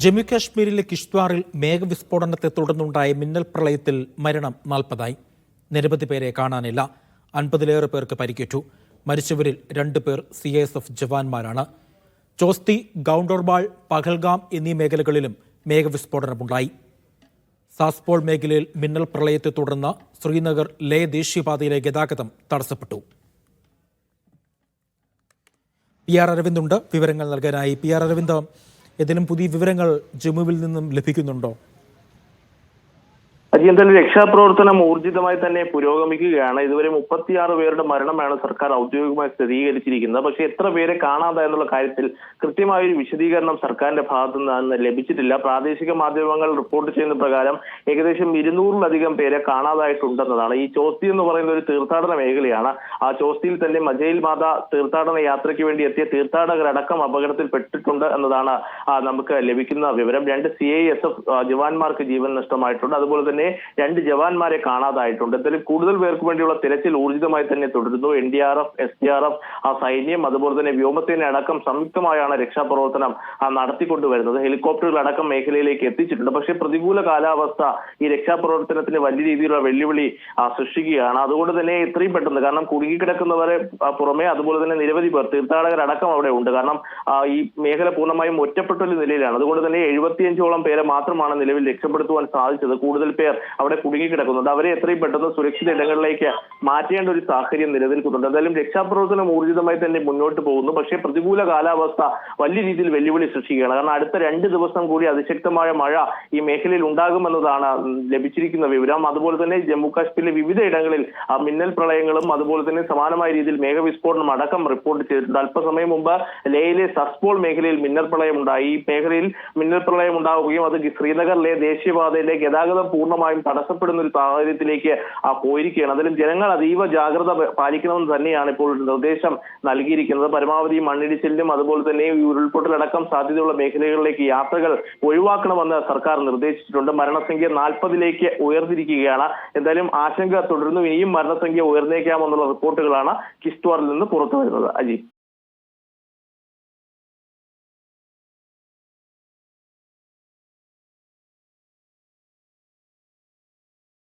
ജമ്മു കാശ്മീരിലെ കിഷ്ത്വാറിൽ മേഘവിസ്ഫോടനത്തെ തുടർന്നുണ്ടായ മിന്നൽ പ്രളയത്തിൽ മരണം 40ആയി. നിരവധി പേരെ കാണാനില്ല. 50-ലേറെ പേർക്ക് പരിക്കേറ്റു. മരിച്ചവരിൽ 2 പേർ CISF ജവാന്മാരാണ്. ചോസ്തി, ഗൗണ്ടർബാൾ, പഹൽഗാം എന്നീ മേഖലകളിലും മേഘവിസ്ഫോടനമുണ്ടായി. സാസ്പോൾ മേഖലയിൽ മിന്നൽ പ്രളയത്തെ തുടർന്ന് ശ്രീനഗർ ലേ ദേശീയപാതയിലെ ഗതാഗതം തടസ്സപ്പെട്ടു. PR അരവിന്ദ് ഉണ്ട് വിവരങ്ങൾ നൽകാനായി. PR അരവിന്ദ്, ഏതെങ്കിലും പുതിയ വിവരങ്ങൾ ജമ്മുവിൽ നിന്നും ലഭിക്കുന്നുണ്ടോ? എന്തായാലും രക്ഷാപ്രവർത്തനം ഊർജിതമായി തന്നെ പുരോഗമിക്കുകയാണ്. ഇതുവരെ 36 പേരുടെ മരണമാണ് സർക്കാർ ഔദ്യോഗികമായി സ്ഥിരീകരിച്ചിരിക്കുന്നത്. പക്ഷേ എത്ര പേരെ കാണാതെ എന്നുള്ള കാര്യത്തിൽ കൃത്യമായ ഒരു വിശദീകരണം സർക്കാരിന്റെ ഭാഗത്തു നിന്ന് ലഭിച്ചിട്ടില്ല. പ്രാദേശിക മാധ്യമങ്ങൾ റിപ്പോർട്ട് ചെയ്യുന്ന പ്രകാരം ഏകദേശം 200-ലധികം പേരെ കാണാതായിട്ടുണ്ടെന്നതാണ്. ഈ ചോസ്തി എന്ന് പറയുന്ന ഒരു തീർത്ഥാടന മേഖലയാണ്. ആ ചോസ്തിയിൽ തന്നെ മജയിൽ മാത തീർത്ഥാടന യാത്രയ്ക്ക് വേണ്ടി എത്തിയ തീർത്ഥാടകരടക്കം അപകടത്തിൽപ്പെട്ടിട്ടുണ്ട് എന്നതാണ് നമുക്ക് ലഭിക്കുന്ന വിവരം. 2 CISF ജവാന്മാർക്ക് ജീവൻ നഷ്ടമായിട്ടുണ്ട്. അതുപോലെ തന്നെ 2 ജവാന്മാരെ കാണാതായിട്ടുണ്ട്. എന്തായാലും കൂടുതൽ പേർക്ക് വേണ്ടിയുള്ള തിരച്ചിൽ ഊർജിതമായി തന്നെ തുടരുന്നു. NDRF, SDRF, സൈന്യം, അതുപോലെ തന്നെ വ്യോമസേന അടക്കം സംയുക്തമായാണ് രക്ഷാപ്രവർത്തനം നടത്തിക്കൊണ്ടുവരുന്നത്. ഹെലികോപ്റ്ററുകളടക്കം മേഖലയിലേക്ക് എത്തിച്ചിട്ടുണ്ട്. പക്ഷേ പ്രതികൂല കാലാവസ്ഥ ഈ രക്ഷാപ്രവർത്തനത്തിന് വലിയ രീതിയിലുള്ള വെല്ലുവിളി സൃഷ്ടിക്കുകയാണ്. അതുകൊണ്ട് തന്നെ എത്രയും പെട്ടെന്ന്, കാരണം കുടുങ്ങിക്കിടക്കുന്നവരെ പുറമെ അതുപോലെ തന്നെ നിരവധി പേർ തീർത്ഥാടകരടക്കം അവിടെ ഉണ്ട്. കാരണം ഈ മേഖല പൂർണ്ണമായും ഒറ്റപ്പെട്ട ഒരു നിലയിലാണ്. അതുകൊണ്ട് തന്നെ 75ഓളം പേരെ മാത്രമാണ് നിലവിൽ രക്ഷപ്പെടുത്തുവാൻ സാധിച്ചത്. കൂടുതൽ പേർ അവിടെ കുടുങ്ങിക്കിടക്കുന്നുണ്ട്. അവരെ എത്രയും പെട്ടെന്ന് സുരക്ഷിത ഇടങ്ങളിലേക്ക് മാറ്റേണ്ട ഒരു സാഹചര്യം നിലനിൽക്കുന്നുണ്ട്. എന്തായാലും രക്ഷാപ്രവർത്തനം ഊർജിതമായി തന്നെ മുന്നോട്ട് പോകുന്നു. പക്ഷേ പ്രതികൂല കാലാവസ്ഥ വലിയ രീതിയിൽ വെല്ലുവിളി സൃഷ്ടിക്കുകയാണ്. കാരണം അടുത്ത 2 ദിവസം കൂടി അതിശക്തമായ മഴ ഈ മേഖലയിൽ ഉണ്ടാകുമെന്നതാണ് ലഭിച്ചിരിക്കുന്ന വിവരം. അതുപോലെ തന്നെ ജമ്മു കാശ്മീരിലെ വിവിധ ഇടങ്ങളിൽ മിന്നൽ പ്രളയങ്ങളും അതുപോലെ തന്നെ സമാനമായ രീതിയിൽ മേഘവിസ്ഫോടനം അടക്കം റിപ്പോർട്ട് ചെയ്തിട്ടുണ്ട്. അല്പസമയം മുമ്പ് ലേയിലെ സസ്പോൾ മേഖലയിൽ മിന്നൽ പ്രളയം ഉണ്ടായി. ഈ മേഖലയിൽ മിന്നൽ പ്രളയം ഉണ്ടാവുകയും അത് ശ്രീനഗർ ലേ ദേശീയപാതയിലെ ഗതാഗതം പൂർണ്ണമായും തടസ്സപ്പെടുന്ന ഒരു സാഹചര്യത്തിലേക്ക് പോയിരിക്കുകയാണ്. അതിലും ജനങ്ങൾ അതീവ ജാഗ്രത പാലിക്കണമെന്ന് തന്നെയാണ് ഇപ്പോൾ നിർദ്ദേശം നൽകിയിരിക്കുന്നത്. പരമാവധി മണ്ണിടിച്ചിലിനും അതുപോലെ തന്നെ ഉരുൾപൊട്ടലടക്കം സാധ്യതയുള്ള മേഖലകളിലേക്ക് യാത്രകൾ ഒഴിവാക്കണമെന്ന് സർക്കാർ നിർദ്ദേശിച്ചിട്ടുണ്ട്. മരണസംഖ്യ 40-ലേക്ക് ഉയർന്നിരിക്കുകയാണ്. എന്തായാലും ആശങ്ക തുടരുന്നു. ഇനിയും മരണസംഖ്യ ഉയർന്നേക്കാമെന്നുള്ള റിപ്പോർട്ടുകളാണ് കിഷ്ത്വാറിൽ നിന്ന് പുറത്തു വരുന്നത്. അജി.